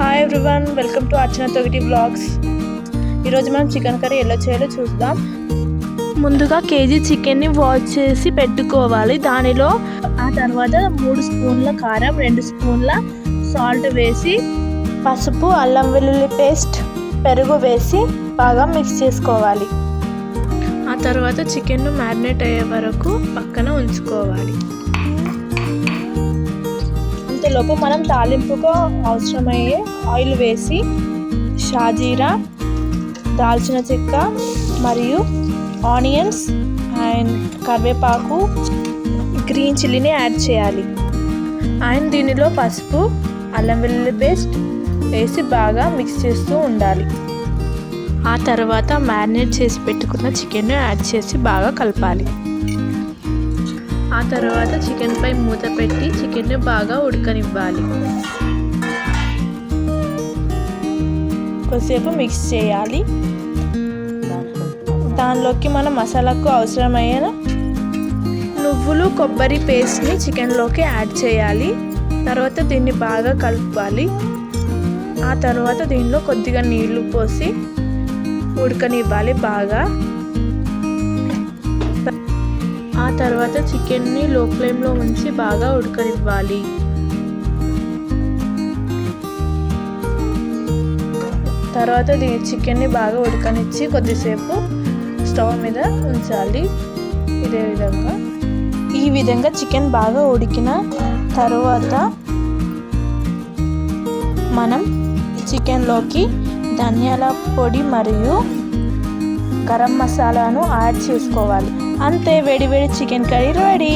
Hi everyone, welcome to Archana Togiti vlogs. ఈరోజు మనం chicken curry ఎలా చేయాలో చూద్దాం. ముందుగా కేజీ చికెన్ని వాష్ చేసి పెట్టుకోవాలి. దానిలో ఆ తర్వాత 3 స్పూన్ల కారం, 2 స్పూన్ల సాల్ట్ వేసి, పసుపు, అల్లం వెల్లుల్లి పేస్ట్, పెరుగు వేసి బాగా మిక్స్ చేసుకోవాలి. ఆ తర్వాత చికెన్ను మ్యారినేట్ అయ్యే వరకు పక్కన ఉంచుకోవాలి. అంతలోపు మనం తాలింపుగా అవసరమయ్యే ఆయిల్ వేసి షాజీరా, దాల్చిన చెక్క మరియు ఆనియన్స్ అండ్ కరివేపాకు, గ్రీన్ చిల్లీని యాడ్ చేయాలి. అండ్ దీనిలో పసుపు, అల్లం వెల్లుల్లి పేస్ట్ వేసి బాగా మిక్స్ చేస్తూ ఉండాలి. ఆ తర్వాత మ్యారినేట్ చేసి పెట్టుకున్న చికెన్ను యాడ్ చేసి బాగా కలపాలి. ఆ తర్వాత చికెన్ పై మూత పెట్టి చికెన్ని బాగా ఉడకనివ్వాలి. కొద్దిసేపు మిక్స్ చేయాలి. దానిలోకి మనం మసాలాకు అవసరమైన నువ్వులు, కొబ్బరి పేస్ట్ని చికెన్లోకి యాడ్ చేయాలి. తర్వాత దీన్ని బాగా కలపాలి. ఆ తర్వాత దీనిలో కొద్దిగా నీళ్లు పోసి ఉడకనివ్వాలి బాగా. ఆ తర్వాత చికెన్ని లో ఫ్లేమ్లో ఉంచి బాగా ఉడకనివ్వాలి. తర్వాత చికెన్ని బాగా ఉడకనిచ్చి కొద్దిసేపు స్టవ్ మీద ఉంచాలి. ఈ విధంగా చికెన్ బాగా ఉడికిన తర్వాత మనం చికెన్లోకి ధనియాల పొడి మరియు గరం మసాలాను యాడ్ చేసుకోవాలి. అంతే, వేడి వేడి చికెన్ కర్రీ రెడీ.